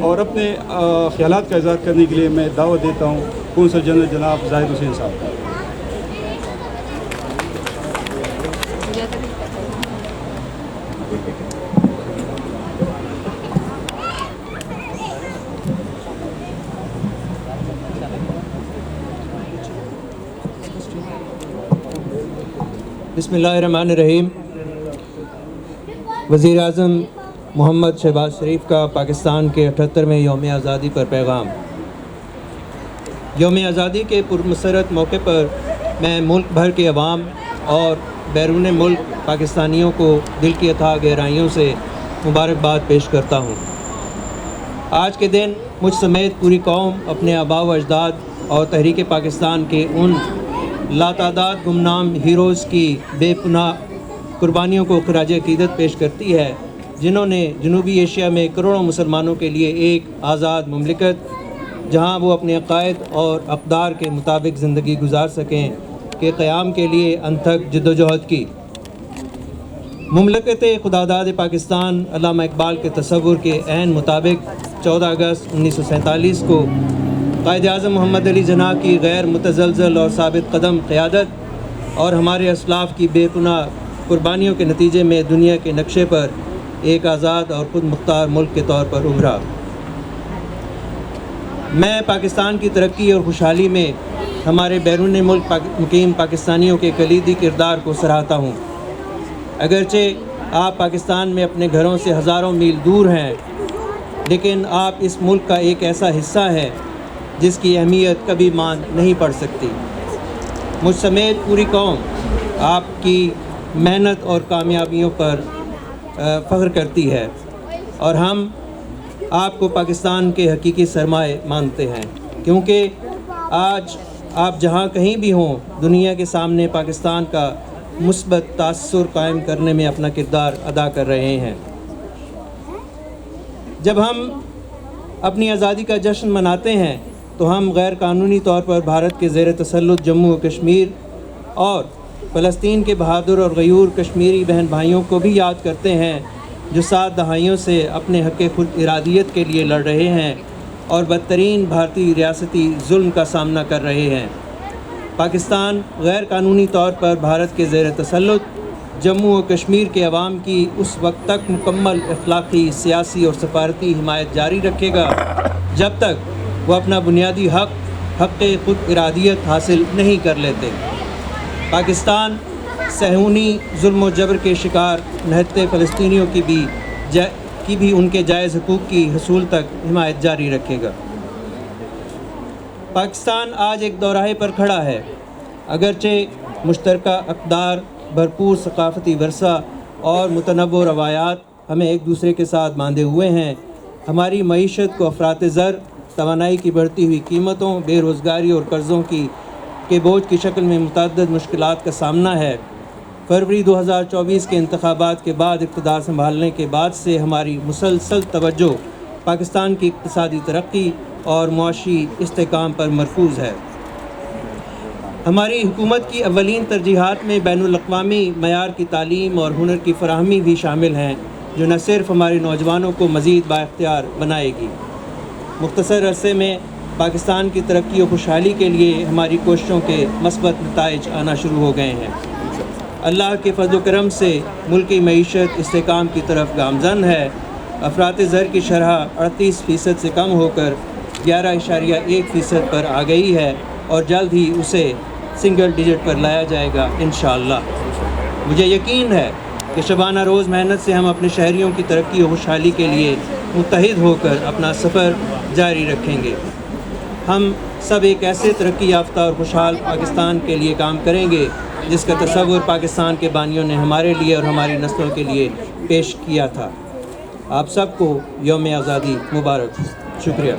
اور اپنے خیالات کا اظہار کرنے کے لیے میں دعوت دیتا ہوں قونصل جنرل جناب ظاہر حسین صاحب کا۔ بسم اللہ الرحمن الرحیم۔ وزیر اعظم محمد شہباز شریف کا پاکستان کے 78ویں یوم آزادی پر پیغام۔ یوم آزادی کے پرمسرت موقع پر میں ملک بھر کے عوام اور بیرون ملک پاکستانیوں کو دل کی اتھاہ گہرائیوں سے مبارکباد پیش کرتا ہوں۔ آج کے دن مجھ سمیت پوری قوم اپنے آباء و اجداد اور تحریک پاکستان کے ان لاتعداد گمنام ہیروز کی بے پناہ قربانیوں کو خراج عقیدت پیش کرتی ہے، جنہوں نے جنوبی ایشیا میں کروڑوں مسلمانوں کے لیے ایک آزاد مملکت جہاں وہ اپنے عقائد اور اقدار کے مطابق زندگی گزار سکیں کے قیام کے لیے انتھک جدوجہد کی۔ مملکت خداداد پاکستان علامہ اقبال کے تصور کے عین مطابق 14 اگست 1947 کو قائد اعظم محمد علی جناح کی غیر متزلزل اور ثابت قدم قیادت اور ہمارے اسلاف کی بے پناہ قربانیوں کے نتیجے میں دنیا کے نقشے پر ایک آزاد اور خود مختار ملک کے طور پر ابھرا۔ میں پاکستان کی ترقی اور خوشحالی میں ہمارے بیرون ملک مقیم پاکستانیوں کے کلیدی کردار کو سراہتا ہوں۔ اگرچہ آپ پاکستان میں اپنے گھروں سے ہزاروں میل دور ہیں، لیکن آپ اس ملک کا ایک ایسا حصہ ہیں جس کی اہمیت کبھی مان نہیں پڑ سکتی۔ مجھ سمیت پوری قوم آپ کی محنت اور کامیابیوں پر فخر کرتی ہے اور ہم آپ کو پاکستان کے حقیقی سرمایہ مانتے ہیں، کیونکہ آج آپ جہاں کہیں بھی ہوں دنیا کے سامنے پاکستان کا مثبت تاثر قائم کرنے میں اپنا کردار ادا کر رہے ہیں۔ جب ہم اپنی آزادی کا جشن مناتے ہیں تو ہم غیر قانونی طور پر بھارت کے زیر تسلط جموں و کشمیر اور فلسطین کے بہادر اور غیور کشمیری بہن بھائیوں کو بھی یاد کرتے ہیں جو 7 دہائیوں سے اپنے حق خود ارادیت کے لیے لڑ رہے ہیں اور بدترین بھارتی ریاستی ظلم کا سامنا کر رہے ہیں۔ پاکستان غیر قانونی طور پر بھارت کے زیر تسلط جموں و کشمیر کے عوام کی اس وقت تک مکمل اخلاقی، سیاسی اور سفارتی حمایت جاری رکھے گا جب تک وہ اپنا بنیادی حق خود ارادیت حاصل نہیں کر لیتے۔ پاکستان صہیونی ظلم و جبر کے شکار نہتے فلسطینیوں کی بھی ان کے جائز حقوق کی حصول تک حمایت جاری رکھے گا۔ پاکستان آج ایک دوراہے پر کھڑا ہے۔ اگرچہ مشترکہ اقدار، بھرپور ثقافتی ورثہ اور متنوع روایات ہمیں ایک دوسرے کے ساتھ باندھے ہوئے ہیں، ہماری معیشت کو افراط زر، توانائی کی بڑھتی ہوئی قیمتوں، بے روزگاری اور قرضوں کے بوجھ کی شکل میں متعدد مشکلات کا سامنا ہے۔ فروری 2024 کے انتخابات کے بعد اقتدار سنبھالنے کے بعد سے ہماری مسلسل توجہ پاکستان کی اقتصادی ترقی اور معاشی استحکام پر مرکوز ہے۔ ہماری حکومت کی اولین ترجیحات میں بین الاقوامی معیار کی تعلیم اور ہنر کی فراہمی بھی شامل ہیں، جو نہ صرف ہمارے نوجوانوں کو مزید بااختیار بنائے گی۔ مختصر عرصے میں پاکستان کی ترقی و خوشحالی کے لیے ہماری کوششوں کے مثبت نتائج آنا شروع ہو گئے ہیں۔ اللہ کے فضل و کرم سے ملکی معیشت استحکام کی طرف گامزن ہے۔ افراط زر کی شرح 38% سے کم ہو کر 11.1% پر آ گئی ہے اور جلد ہی اسے سنگل ڈیجٹ پر لایا جائے گا انشاءاللہ۔ مجھے یقین ہے کہ شبانہ روز محنت سے ہم اپنے شہریوں کی ترقی و خوشحالی کے لیے متحد ہو کر اپنا سفر جاری رکھیں گے۔ ہم سب ایک ایسے ترقی یافتہ اور خوشحال پاکستان کے لیے کام کریں گے جس کا تصور پاکستان کے بانیوں نے ہمارے لیے اور ہماری نسلوں کے لیے پیش کیا تھا۔ آپ سب کو یوم آزادی مبارک۔ شکریہ۔